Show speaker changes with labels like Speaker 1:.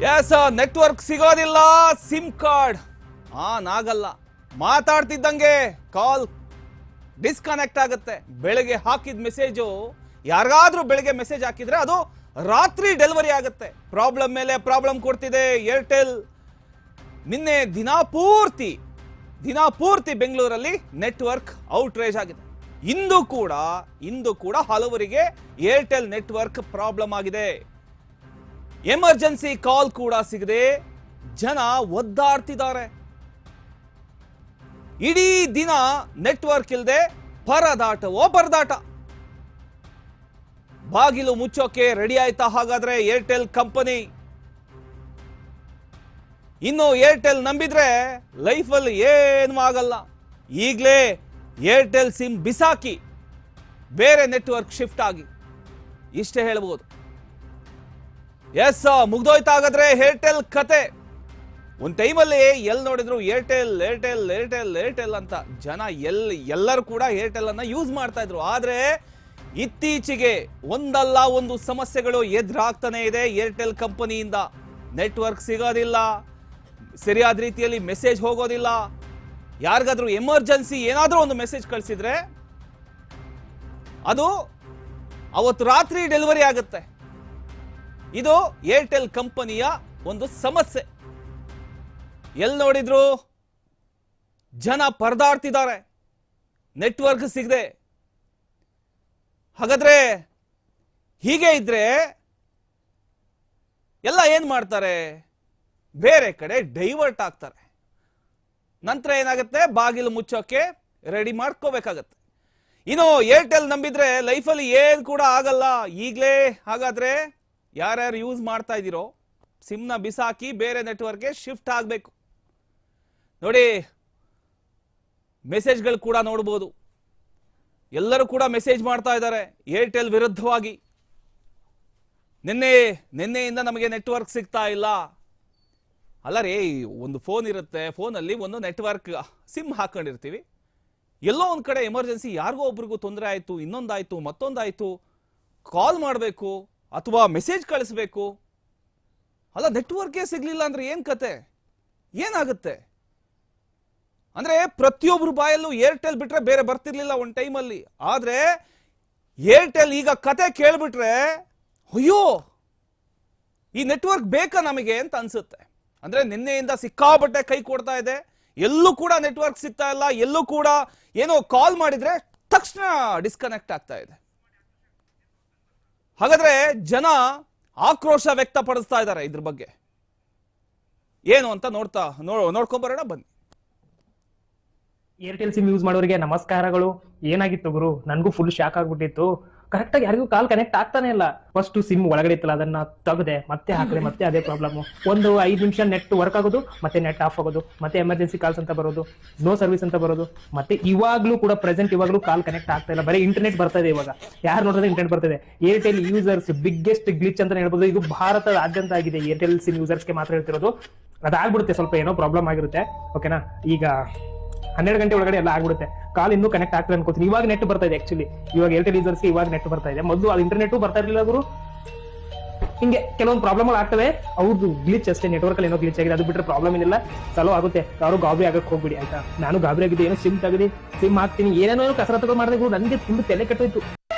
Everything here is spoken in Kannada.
Speaker 1: ಎಸ್, ನೆಟ್ವರ್ಕ್ ಸಿಗೋದಿಲ್ಲ, ಸಿಮ್ ಕಾರ್ಡ್ ಆನ್ ಆಗಲ್ಲ, ಮಾತಾಡ್ತಿದ್ದಂಗೆ ಕಾಲ್ ಡಿಸ್ಕನೆಕ್ಟ್ ಆಗುತ್ತೆ. ಬೆಳಗ್ಗೆ ಹಾಕಿದ ಮೆಸೇಜು ಯಾರಿಗಾದ್ರೂ ಬೆಳಗ್ಗೆ ಮೆಸೇಜ್ ಹಾಕಿದ್ರೆ ಅದು ರಾತ್ರಿ ಡೆಲಿವರಿ ಆಗುತ್ತೆ. ಪ್ರಾಬ್ಲಮ್ ಮೇಲೆ ಪ್ರಾಬ್ಲಮ್ ಕೊಡ್ತಿದೆ ಏರ್ಟೆಲ್. ನಿನ್ನೆ ದಿನಪೂರ್ತಿ ಬೆಂಗಳೂರಲ್ಲಿ ನೆಟ್ವರ್ಕ್ ಔಟ್ರೇಜ್ ಆಗಿದೆ. ಇಂದು ಕೂಡ ಹಲವರಿಗೆ ಏರ್ಟೆಲ್ ನೆಟ್ವರ್ಕ್ ಪ್ರಾಬ್ಲಮ್ ಆಗಿದೆ. ಎಮರ್ಜೆನ್ಸಿ ಕಾಲ್ ಕೂಡ ಸಿಗದೆ ಜನ ಒದ್ದಾಡ್ತಿದ್ದಾರೆ. ಇಡೀ ದಿನ ನೆಟ್ವರ್ಕ್ ಇಲ್ಲದೆ ಪರದಾಟ. ಬಾಗಿಲು ಮುಚ್ಚೋಕೆ ರೆಡಿ ಆಯ್ತಾ ಹಾಗಾದ್ರೆ ಏರ್ಟೆಲ್ ಕಂಪನಿ? ಇನ್ನು ಏರ್ಟೆಲ್ ನಂಬಿದ್ರೆ ಲೈಫಲ್ಲಿ ಏನೂ ಆಗಲ್ಲ. ಈಗಲೇ ಏರ್ಟೆಲ್ ಸಿಮ್ ಬಿಸಾಕಿ ಬೇರೆ ನೆಟ್ವರ್ಕ್ ಶಿಫ್ಟ್ ಆಗಿ, ಇಷ್ಟೇ ಹೇಳ್ಬೋದು. ಎಸ್, ಮುಗ್ದೋಯ್ತಾಗಾದ್ರೆ ಏರ್ಟೆಲ್ ಕತೆ. ಒಂದು ಟೈಮಲ್ಲಿ ಎಲ್ಲಿ ನೋಡಿದ್ರು ಏರ್ಟೆಲ್ ಅಂತ ಜನ ಎಲ್ಲರೂ ಕೂಡ ಏರ್ಟೆಲ್ ಅನ್ನ ಯೂಸ್ ಮಾಡ್ತಾ ಇದ್ರು. ಆದ್ರೆ ಇತ್ತೀಚೆಗೆ ಒಂದಲ್ಲ ಒಂದು ಸಮಸ್ಯೆಗಳು ಎದುರಾಗ್ತಾನೆ ಇದೆ ಏರ್ಟೆಲ್ ಕಂಪನಿಯಿಂದ. ನೆಟ್ವರ್ಕ್ ಸಿಗೋದಿಲ್ಲ, ಸರಿಯಾದ ರೀತಿಯಲ್ಲಿ ಮೆಸೇಜ್ ಹೋಗೋದಿಲ್ಲ. ಯಾರಿಗಾದ್ರೂ ಎಮರ್ಜೆನ್ಸಿ ಏನಾದ್ರೂ ಒಂದು ಮೆಸೇಜ್ ಕಳಿಸಿದ್ರೆ ಅದು ಅವತ್ತು ರಾತ್ರಿ ಡೆಲಿವರಿ ಆಗುತ್ತೆ. ಇದು ಏರ್ಟೆಲ್ ಕಂಪನಿಯ ಒಂದು ಸಮಸ್ಯೆ. ಎಲ್ಲಿ ನೋಡಿದ್ರು ಜನ ಪರದಾಡ್ತಿದ್ದಾರೆ, ನೆಟ್ವರ್ಕ್ ಸಿಗದೆ. ಹಾಗಾದ್ರೆ ಹೀಗೆ ಇದ್ರೆ ಎಲ್ಲ ಏನ್ ಮಾಡ್ತಾರೆ? ಬೇರೆ ಕಡೆ ಡೈವರ್ಟ್ ಆಗ್ತಾರೆ. ನಂತರ ಏನಾಗುತ್ತೆ? ಬಾಗಿಲು ಮುಚ್ಚೋಕೆ ರೆಡಿ ಮಾಡ್ಕೋಬೇಕಾಗತ್ತೆ. ಇನ್ನು ಏರ್ಟೆಲ್ ನಂಬಿದ್ರೆ ಲೈಫಲ್ಲಿ ಏನ್ ಕೂಡ ಆಗಲ್ಲ. ಈಗಲೇ ಹಾಗಾದ್ರೆ ಯಾರ್ಯಾರು ಯೂಸ್ ಮಾಡ್ತಾ ಇದ್ದೀರೋ ಸಿಮ್ನ ಬಿಸಾಕಿ ಬೇರೆ ನೆಟ್ವರ್ಕ್ಗೆ ಶಿಫ್ಟ್ ಆಗಬೇಕು. ನೋಡಿ, ಮೆಸೇಜ್ಗಳು ಕೂಡ ನೋಡ್ಬೋದು. ಎಲ್ಲರೂ ಕೂಡ ಮೆಸೇಜ್ ಮಾಡ್ತಾ ಇದ್ದಾರೆ ಏರ್ಟೆಲ್ ವಿರುದ್ಧವಾಗಿ. ನಿನ್ನೆಯಿಂದ ನಮಗೆ ನೆಟ್ವರ್ಕ್ ಸಿಗ್ತಾ ಇಲ್ಲ. ಅಲ್ಲ ರೀ, ಒಂದು ಫೋನ್ ಇರುತ್ತೆ, ಫೋನಲ್ಲಿ ಒಂದು ನೆಟ್ವರ್ಕ್ ಸಿಮ್ ಹಾಕೊಂಡಿರ್ತೀವಿ. ಎಲ್ಲೋ ಒಂದು ಕಡೆ ಎಮರ್ಜೆನ್ಸಿ ಯಾರಿಗೋ ಒಬ್ರಿಗೂ ತೊಂದರೆ ಆಯಿತು, ಇನ್ನೊಂದಾಯಿತು, ಮತ್ತೊಂದಾಯಿತು, ಕಾಲ್ ಮಾಡಬೇಕು ಅಥವಾ ಮೆಸೇಜ್ ಕಳಿಸ್ಬೇಕು. ಅಲ್ಲ, ನೆಟ್ವರ್ಕೇ ಸಿಗ್ಲಿಲ್ಲ ಅಂದ್ರೆ ಏನ್ ಕತೆ? ಏನಾಗುತ್ತೆ ಅಂದ್ರೆ ಪ್ರತಿಯೊಬ್ಬರು ಬಾಯಲ್ಲೂ ಏರ್ಟೆಲ್ ಬಿಟ್ರೆ ಬೇರೆ ಬರ್ತಿರ್ಲಿಲ್ಲ ಒಂದು ಟೈಮಲ್ಲಿ. ಆದ್ರೆ ಏರ್ಟೆಲ್ ಈಗ ಕತೆ ಕೇಳ್ಬಿಟ್ರೆ ಅಯ್ಯೋ ಈ ನೆಟ್ವರ್ಕ್ ಬೇಕಾ ನಮಗೆ ಅಂತ ಅನ್ಸುತ್ತೆ. ಅಂದ್ರೆ ನಿನ್ನೆಯಿಂದ ಸಿಕ್ಕಾಬಟ್ಟೆ ಕೈ ಕೊಡ್ತಾ ಇದೆ. ಎಲ್ಲೂ ಕೂಡ ನೆಟ್ವರ್ಕ್ ಸಿಗ್ತಾ ಇಲ್ಲ. ಎಲ್ಲೂ ಕೂಡ ಏನೋ ಕಾಲ್ ಮಾಡಿದ್ರೆ ತಕ್ಷಣ ಡಿಸ್ಕನೆಕ್ಟ್ ಆಗ್ತಾ ಇದೆ. ಹಾಗಾದ್ರೆ ಜನ ಆಕ್ರೋಶ ವ್ಯಕ್ತಪಡಿಸ್ತಾ ಇದ್ದಾರೆ ಇದ್ರ ಬಗ್ಗೆ. ಏನು ಅಂತ ನೋಡ್ಕೊಂಬರೋಣ ಬನ್ನಿ.
Speaker 2: ಏರ್ಟೆಲ್ ಸಿಮ್ ಯೂಸ್ ಮಾಡೋರಿಗೆ ನಮಸ್ಕಾರಗಳು. ಏನಾಗಿತ್ತು ಗುರು, ನನಗೂ ಫುಲ್ ಶಾಕ್ ಆಗ್ಬಿಟ್ಟಿತ್ತು. ಕರೆಕ್ಟಾಗಿ ಯಾರಿಗೂ ಕಾಲ್ ಕನೆಕ್ಟ್ ಆಗ್ತಾನೆ ಇಲ್ಲ. ಫಸ್ಟ್ ಸಿಮ್ ಒಳಗಡೆ ಇತ್ತಲ್ಲ, ಅದನ್ನ ತೆಗೆದೆ ಮತ್ತೆ ಹಾಕಿದೆ, ಮತ್ತೆ ಅದೇ ಪ್ರಾಬ್ಲಮ್. ಒಂದು 5 ನಿಮಿಷ ನೆಟ್ ವರ್ಕ್ ಆಗೋದು, ಮತ್ತೆ ನೆಟ್ ಆಫ್ ಆಗೋದು, ಮತ್ತೆ ಎಮರ್ಜೆನ್ಸಿ ಕಾಲ್ಸ್ ಅಂತ ಬರೋದು, ನೋ ಸರ್ವಿಸ್ ಅಂತ ಬರೋದು. ಮತ್ತೆ ಇವಾಗ್ಲೂ ಕೂಡ ಇವಾಗ್ಲೂ ಕಾಲ್ ಕನೆಕ್ಟ್ ಆಗ್ತಾ ಇಲ್ಲ. ಬರೀ ಇಂಟರ್ನೆಟ್ ಬರ್ತಾ ಇದೆ. ಇವಾಗ ಯಾರು ನೋಡಿದ್ರೆ ಇಂಟರ್ನೆಟ್ ಬರ್ತಿದೆ. ಏರ್ಟೆಲ್ ಯೂಸರ್ಸ್ ಬಿಗ್ಗೆಸ್ಟ್ ಗ್ಲಿಚ್ ಅಂತ ಹೇಳ್ಬೋದು. ಇದು ಭಾರತದಾದ್ಯಂತ ಆಗಿದೆ. ಏರ್ಟೆಲ್ ಸಿಮ್ ಯೂಸರ್ಸ್ಗೆ ಮಾತ್ರ ಹೇಳ್ತಿರೋದು. ಅದಾಗ್ಬಿಡುತ್ತೆ, ಸ್ವಲ್ಪ ಏನೋ ಪ್ರಾಬ್ಲಮ್ ಆಗಿರುತ್ತೆ. ಓಕೆನಾ? ಈಗ 12 ಗಂಟೆ ಒಳಗಡೆ ಎಲ್ಲ ಆಗ್ಬಿಡುತ್ತೆ. ಕಾಲ್ ಇನ್ನೂ ಕನೆಕ್ಟ್ ಆಗ್ತದೆ ಅನ್ಕೋತೀನಿ. ಇವಾಗ ನೆಟ್ ಬರ್ತಾ ಇದೆ. ಆಕ್ಚುಲಿ ಇವಾಗ ಏರ್ಟೆಲ್ ಯೂಸರ್ಸ್ಗೆ ಇವಾಗ ನೆಟ್ ಬರ್ತಾ ಇದೆ. ಮೊದಲು ಅದು ಇಂಟರ್ನೆಟ್ ಬರ್ತಾ ಇರಲಿಲ್ಲ ಗುರು. ಹಿಂಗೆ ಕೆಲವೊಂದು ಪ್ರಾಬ್ಲಮ್ಗಳು ಆಗ್ತವೆ. ಅವ್ರದ್ದು ಗ್ಲಿಚ್ ಅಷ್ಟೇ, ನೆಟ್ವರ್ಕ್ ಅಲ್ಲಿ ಏನೋ ಗ್ಲಿಚ್ ಆಗಿದೆ. ಅದು ಬಿಟ್ಟರೆ ಪ್ರಾಬ್ಲಮ್ ಏನಿಲ್ಲ, ಚಲೋ ಆಗುತ್ತೆ. ಯಾರು ಗಾಬರಿ ಆಗಕ್ಕೆ ಹೋಗ್ಬಿಡಿ ಆಯ್ತಾ. ನಾನು ಗಾಬರಿ ಆಗಿದ್ದೆ. ಏನೋ ಸಿಮ್ ತೆಗೆದು ಸಿಮ್ ಹಾಕ್ತೀನಿ, ಏನೇನೋ ಕಸರತ್ತುಗಳು ಮಾಡಿದೆ. ನನಗೆ ಫುಲ್ ತಲೆ ಕೆಟ್ಟೋಯ್ತು.